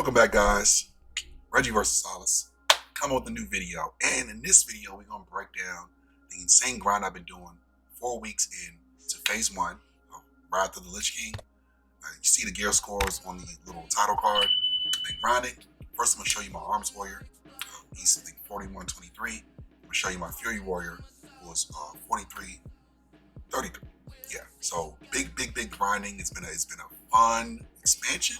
Welcome back, guys. Reggie versus Solace. Come with a new video. And in this video, we're going to break down the insane grind I've been doing 4 weeks in to phase 1 of Wrath of the Lich King. You see the gear scores on the little title card. Been grinding. First, I'm going to show you my Arms Warrior. He's, I think, 4123. I'm going to show you my Fury Warrior, who was 4333. Yeah, so big grinding. It's been a fun expansion.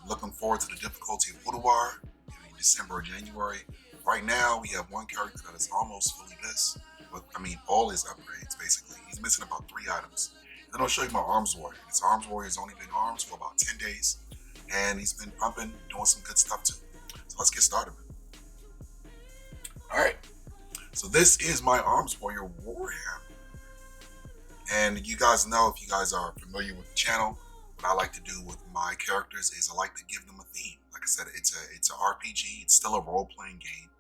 Looking forward to the difficulty of Ulduar in December or January. Right now, we have one character that is almost fully this, with all his upgrades basically. He's missing about 3 items. And then I'll show you my Arms Warrior. This Arms Warrior has only been arms for about 10 days, and he's been pumping, doing some good stuff too. So let's get started. All right. So this is my Arms Warrior Warhammer, and you guys know, if you guys are familiar with the channel, what I like to do with my characters is I like to give them a theme. Like I said, it's an RPG. It's still a role-playing game,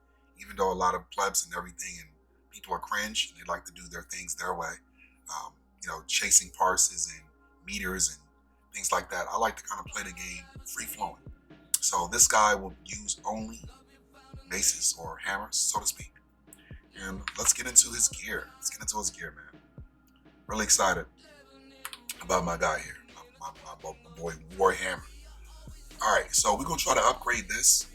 even though a lot of plebs and everything and people are cringe and they like to do their things their way. Chasing parses and meters and things like that. I like to kind of play the game free-flowing. So this guy will use only maces or hammers, so to speak. And let's get into his gear. Man. Really excited about my guy here. My boy Warhammer. Alright, so we're going to try to upgrade this.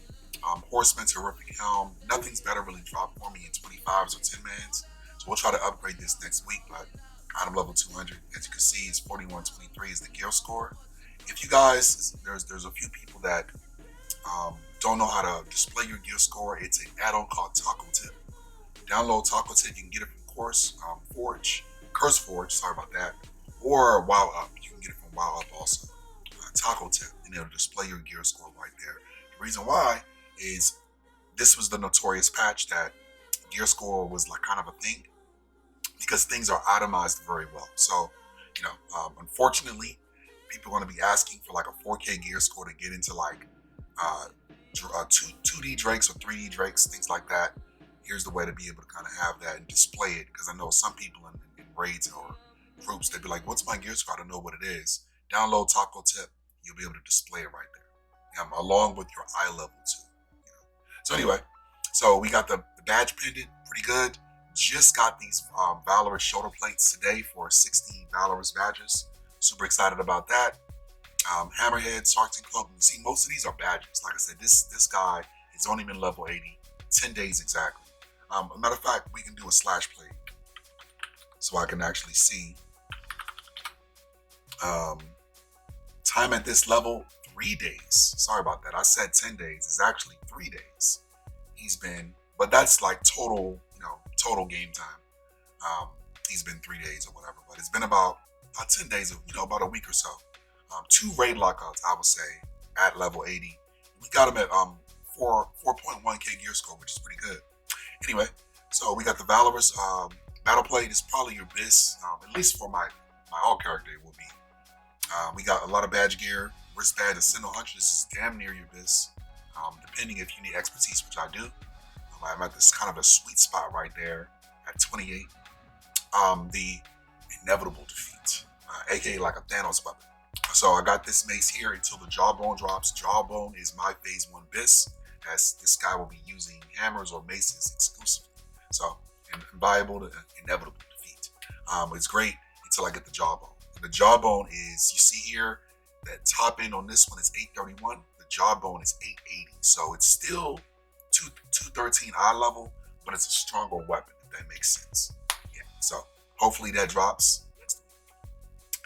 Horseman, Terrific Helm. Nothing's better really dropped for me in 25s or 10-mans. So we'll try to upgrade this next week, but item level 200. As you can see, it's 4123 is the gear score. If you guys, there's a few people that don't know how to display your gear score. It's an add-on called Taco Tip. Download Taco Tip. You can get it from Curse Forge, sorry about that, or WoW Up. You can get it from WoW Up also. Taco Tip, and it'll display your gear score right there. The reason why is this was the notorious patch that gear score was like kind of a thing, because things are itemized very well. So, unfortunately, people are going to be asking for like a 4K gear score to get into like 2D Drakes or 3D Drakes, things like that. Here's the way to be able to kind of have that and display it, because I know some people in raids or groups, they'd be like, what's my gear score? I don't know what it is. Download Taco Tip. You'll be able to display it right there, along with your eye level too. So anyway, so we got the badge pendant, pretty good. Just got these Valorous shoulder plates today for 60 Valorous badges. Super excited about that. Hammerhead, Sarkton Cloak. You see, most of these are badges. Like I said, this guy has only been level 80, 10 days exactly. A matter of fact, we can do a slash plate so I can actually see. Time at this level, 3 days. Sorry about that. I said 10 days. It's actually 3 days. But that's like total game time. He's been 3 days or whatever, but it's been about 10 days, about a week or so. 2 raid lockouts, I would say, at level 80. We got him at 4.1k gear score, which is pretty good. Anyway, so we got the Valorous battle plate. It's probably your best, at least for my all character, it will be. We got a lot of badge gear. Wrist badge, Ascendal Hunter. This is damn near your best, depending if you need expertise, which I do. I'm at this kind of a sweet spot right there at 28. The Inevitable Defeat, aka like a Thanos weapon. So I got this mace here until the Jawbone drops. Jawbone is my phase 1 bis, as this guy will be using hammers or maces exclusively. So inviolable to Inevitable Defeat. It's great until I get the Jawbone. The Jawbone is, you see here, that top end on this one is 831. The Jawbone is 880. So it's still 213 eye level, but it's a stronger weapon, if that makes sense. Yeah, so hopefully that drops next week.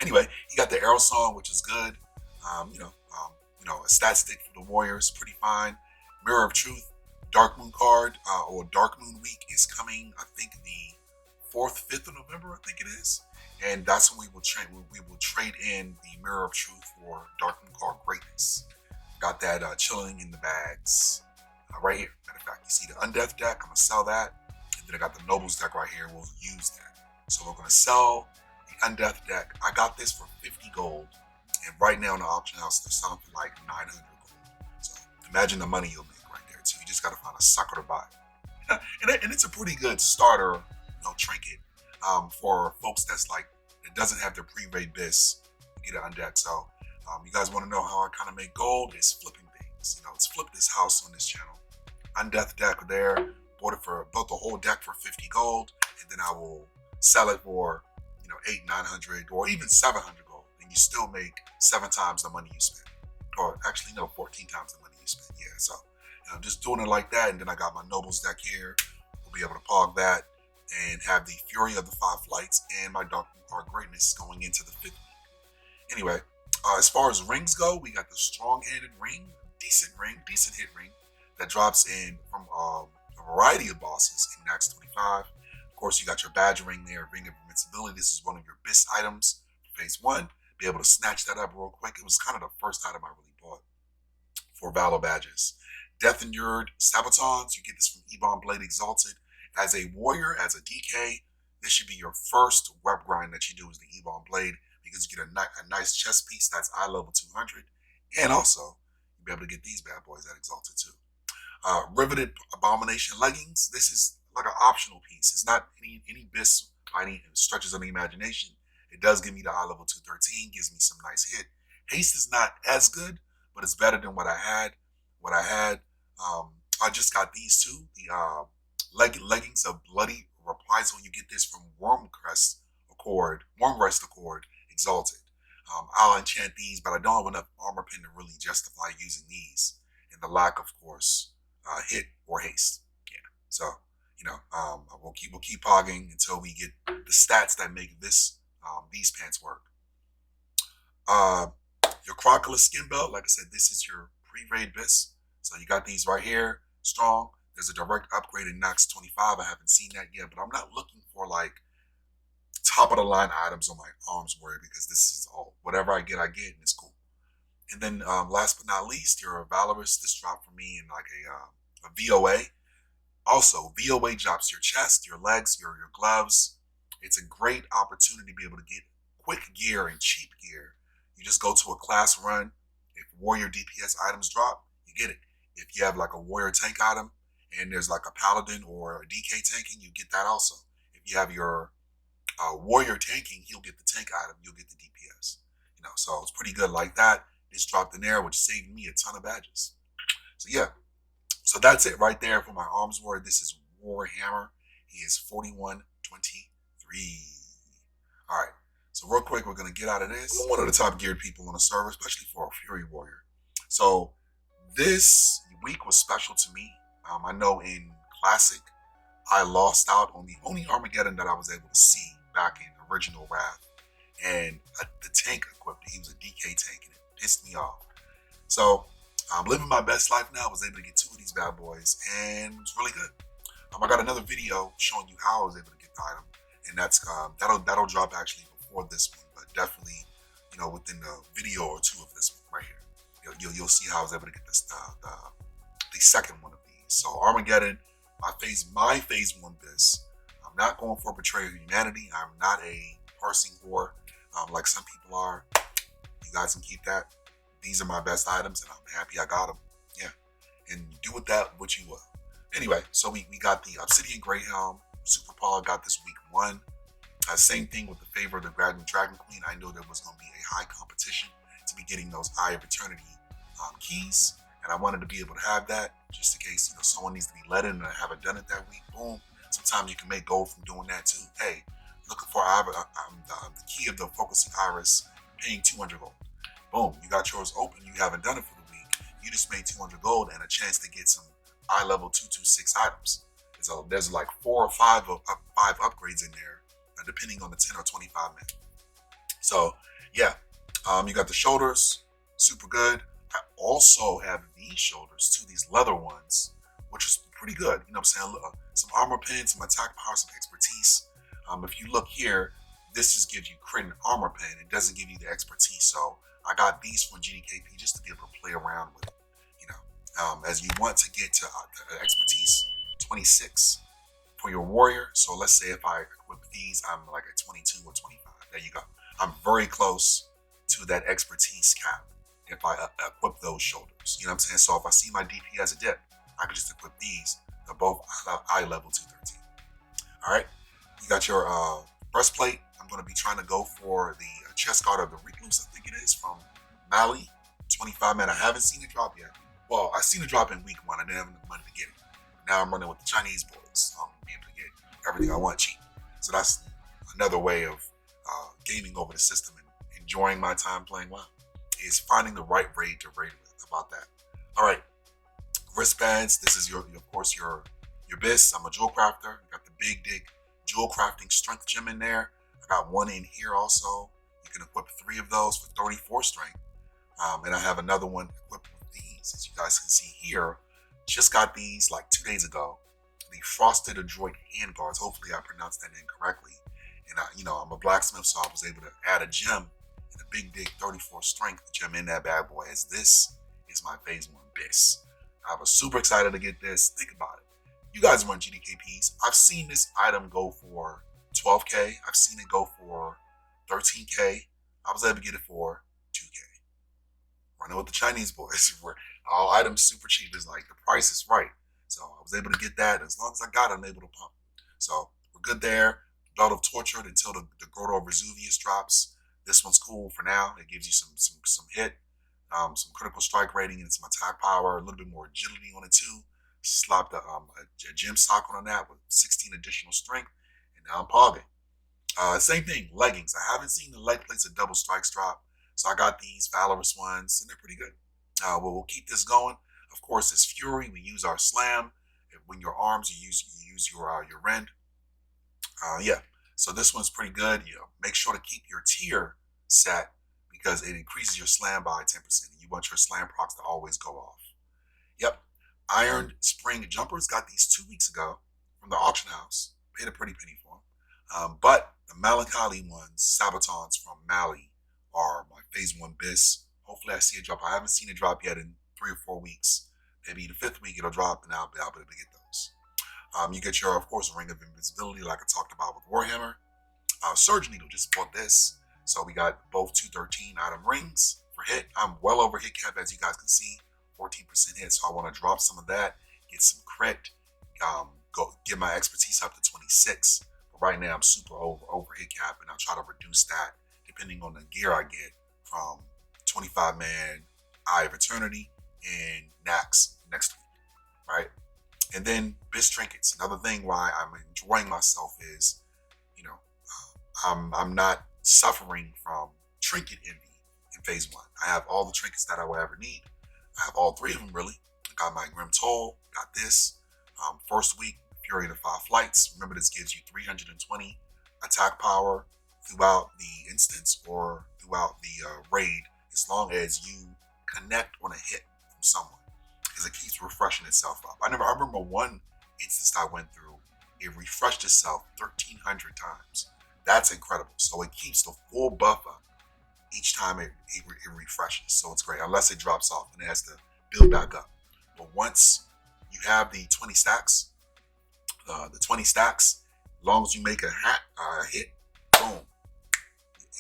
Anyway, you got the Arrow Song, which is good. A stat stick for the Warriors, pretty fine. Mirror of Truth, Dark Moon card, or Dark Moon Week is coming, I think the 4th, 5th of November, I think it is. And that's when we will trade in the Mirror of Truth for Dark Moon card Greatness. Got that chilling in the bags right here. Matter of fact, you see the Undeath deck. I'm gonna sell that, and then I got the Nobles deck right here. We'll use that. So we're gonna sell the Undeath deck. I got this for 50 gold, and right now in the auction house they're selling for like 900 gold. So imagine the money you'll make right there too. You just gotta find a sucker to buy. And it's a pretty good starter, trinket. For folks that doesn't have their pre-raid bis, you get it on deck. So you guys want to know how I kind of make gold? It's flipping things. things. Let's flip this house on this channel. Undeath deck there. Built the whole deck for 50 gold, and then I will sell it for 800, 900, or even 700 gold, and you still make 7 times the money you spent, or actually no, 14 times the money you spent. Yeah, so I'm just doing it like that, and then I got my nobles deck here. We'll be able to pog that and have the Fury of the 5 Flights and my Dark Greatness going into the 5th week. Anyway, as far as rings go, we got the strong-handed ring, decent hit ring that drops in from a variety of bosses in Max 25. Of course, you got your badge ring there, Ring of Invincibility. This is one of your best items for phase 1. Be able to snatch that up real quick. It was kind of the first item I really bought for Valor badges. Death Endured Sabatons. You get this from Ebon Blade Exalted. As a warrior, as a DK, this should be your first web grind that you do is the Ebon Blade, because you get a nice chest piece that's eye level 200. And also, you'll be able to get these bad boys at Exalted too. Riveted Abomination Leggings. This is like an optional piece. It's not any bis by any stretches of the imagination. It does give me the eye level 213, gives me some nice hit. Haste is not as good, but it's better than what I had. I just got these two. The leggings of Bloody Reprisal. You get this from Wormrest Accord Exalted. I'll enchant these, but I don't have enough armor pin to really justify using these, and the lack, of course, hit or haste. Yeah, so we'll keep pogging until we get the stats that make these pants work. Your Crocodile Skin Belt, like I said, this is your pre-raid bis. So you got these right here, strong. There's a direct upgrade in Nox 25. I haven't seen that yet, but I'm not looking for like top of the line items on my arms warrior, because this is all whatever I get, and it's cool. And then last but not least, your Valorous. This dropped for me in like a VOA. Also, VOA drops your chest, your legs, your gloves. It's a great opportunity to be able to get quick gear and cheap gear. You just go to a class run. If warrior DPS items drop, you get it. If you have like a warrior tank item and there's like a paladin or a DK tanking, you get that also. If you have your warrior tanking, he'll get the tank item, you'll get the DPS. So it's pretty good like that. This dropped in there, which saved me a ton of badges. So yeah, so that's it right there for my arms warrior. This is Warhammer. He is 4123. All right, so real quick, we're gonna get out of this. I'm one of the top geared people on the server, especially for a Fury warrior. So this week was special to me. I know in Classic, I lost out on the only Armageddon that I was able to see back in original Wrath. And the tank equipped, he was a DK tank, and it pissed me off. So I'm living my best life now. I was able to get 2 of these bad boys, and it's really good. I got another video showing you how I was able to get the item, and that's that'll drop actually before this one, but definitely within the video or 2 of this one right here. You'll see how I was able to get this the second one of these. So Armageddon, my phase 1 bis. I'm not going for Betrayal of Humanity. I'm not a parsing whore like some people are. You guys can keep that. These are my best items, and I'm happy I got them. Yeah, and do with that what you will. Anyway, so we got the Obsidian Greyhelm. Super Paul got this week 1. Same thing with the Favor of the Dragon Queen. I know there was going to be a high competition to be getting those Eye of Eternity keys, and I wanted to be able to have that just in case someone needs to be let in and I haven't done it that week. Boom. Sometimes you can make gold from doing that too. Hey, looking for the key of the Focusing Iris, paying 200 gold. Boom, you got yours open. You haven't done it for the week. You just made 200 gold and a chance to get some eye level 226 items. So there's like 4 or 5 upgrades in there, depending on the 10 or 25 men. So yeah, you got the shoulders, super good. I also have these shoulders too, these leather ones, which is pretty good. You know what I'm saying? Some armor pin, some attack power, some expertise. If you look here, this just gives you crit and armor pin. It doesn't give you the expertise. So I got these from GDKP just to be able to play around with it. As you want to get to the expertise 26 for your warrior. So let's say if I equip these, I'm like at 22 or 25. There you go. I'm very close to that expertise cap if I equip those shoulders. You know what I'm saying? So if I see my DP as a dip, I can just equip these. They're both eye level 213. All right. You got your breastplate. I'm going to be trying to go for the chest guard of the Recluse, I think it is, from Mali. 25 men. I haven't seen it drop yet. Well, I seen it drop in week 1. I didn't have enough money to get it. Now I'm running with the Chinese boys. So I'm gonna be able to get everything I want cheap. So that's another way of gaming over the system and enjoying my time playing WoW. Is finding the right raid to raid with. How about that? All right, wristbands. This is of course, your BIS. I'm a jewel crafter. You got the Big Dig jewel crafting strength gem in there. I got one in here also. You can equip 3 of those for 34 strength. And I have another one equipped with these, as you guys can see here. Just got these like 2 days ago. The Frosted Adroit Handguards. Hopefully I pronounced that name correctly. And I'm a blacksmith, so I was able to add a gem and a Big Dig 34 strength gem in that bad boy, as this is my phase 1 BIS. I was super excited to get this. Think about it. You guys run GDKPs. I've seen this item go for 12K. I've seen it go for 13K. I was able to get it for 2K. Running with the Chinese boys, where all items super cheap, is like the price is right. So I was able to get that. As long as I got it, I'm able to pump. So we're good there. Belt of Tortured until the Grotto of Vesuvius drops. This one's cool for now. It gives you some hit, some critical strike rating, and some attack power, a little bit more agility on it too. Slapped a gem sock on that with 16 additional strength, and now I'm pogging. Same thing, leggings. I haven't seen the leg plates of double strikes drop, so I got these Valorous ones, and they're pretty good. We'll keep this going. Of course, it's Fury. We use our slam. When your arms, you use your rend. Yeah. So this one's pretty good. Make sure to keep your tier set because it increases your slam by 10%. And you want your slam procs to always go off. Yep. Iron Spring Jumpers, got these 2 weeks ago from the auction house. Paid a pretty penny for them. But the Melancholy ones, Sabatons from Mali, are my phase 1 BIS. Hopefully I see it drop. I haven't seen it drop yet in 3 or 4 weeks. Maybe the 5th week it'll drop, and I'll be able to get those. You get your, of course, Ring of Invisibility, like I talked about with Warhammer. Surge Needle just bought this. So we got both 213 item rings for hit. I'm well over hit cap, as you guys can see, 14% hit. So I want to drop some of that, get some crit, go get my expertise up to 26. But right now I'm super over hit cap, and I'll try to reduce that depending on the gear I get from 25-man Eye of Eternity and Nax next week, right? And then BIS trinkets. Another thing why I'm enjoying myself is, I'm not suffering from trinket envy in phase 1. I have all the trinkets that I will ever need. I have all 3 of them really. I got my Grim Toll, got this. First week, Fury to 5 flights. Remember, this gives you 320 attack power throughout the instance or throughout the raid, as long as you connect on a hit from someone, because it keeps refreshing itself up. I remember one instance I went through, it refreshed itself 1,300 times. That's incredible. So it keeps the full buff up each time it refreshes. So it's great, unless it drops off and it has to build back up. But once you have the 20 stacks, as long as you make a hit, boom,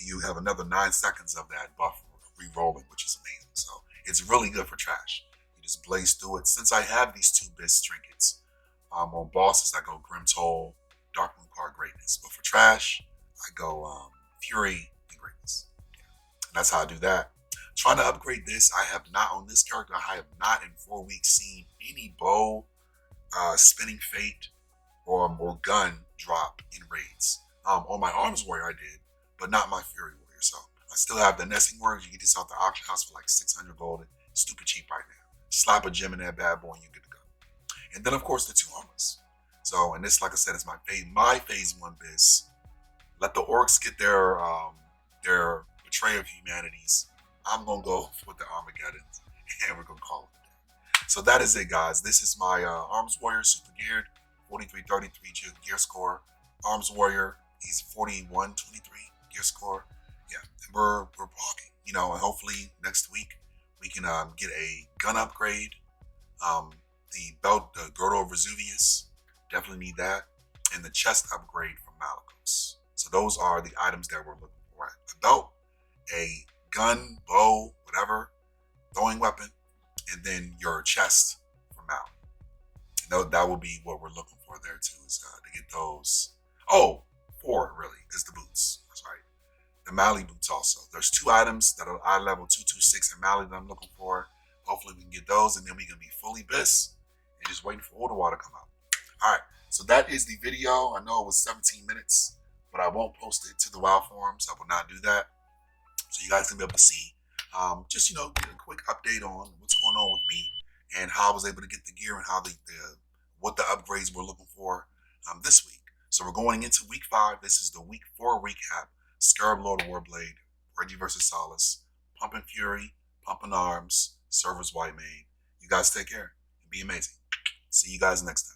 you have another 9 seconds of that buff re-rolling, which is amazing. So it's really good for trash. You just blaze through it. Since I have these 2 BIS trinkets, on bosses I go Grim Toll, Dark Moon Card Greatness. But for trash, I go Fury and Greatness. Yeah. And that's how I do that. Trying to upgrade this, I have not, on this character, I have not in 4 weeks seen any bow, spinning fate, or gun drop in raids. On my Arms Warrior I did, but not my Fury Warrior. So I still have the Nesting Warriors. You get this off the auction house for like 600 gold. It's stupid cheap right now. Slap a gem in that bad boy and you get to go. And then of course the 2 armors. So, and this, like I said, is my phase 1 BIS. Let the orcs get their betrayal of humanities. I'm gonna go with the Armageddons, and we're gonna call it a day. So that is it, guys. This is my Arms Warrior super geared, 4333 gear score. Arms Warrior, he's 4123 gear score. Yeah, and we're blocking. And hopefully next week we can get a gun upgrade. The belt, the Grotto of Vesuvius, definitely need that, and the chest upgrade from Malicos. So those are the items that we're looking for: a belt, a gun, bow, whatever, throwing weapon, and then your chest from Mal. That will be what we're looking for there too, is to get those. Oh, 4 really is the boots. That's right. The Mali boots also. There's 2 items that are eye level 226 in Mali that I'm looking for. Hopefully we can get those, and then we can be fully bis and just waiting for Order Water to come out. All right, so that is the video. I know it was 17 minutes, but I won't post it to the WoW forums. I will not do that. So you guys can be able to see, just, get a quick update on what's going on with me and how I was able to get the gear and how what the upgrades we're looking for this week. So we're going into week 5. This is the week 4 recap. Scarab Lord of Warblade, Reggie versus Solace, Pumping Fury, Pumping Arms, Server's White Mane. You guys take care and be amazing. See you guys next time.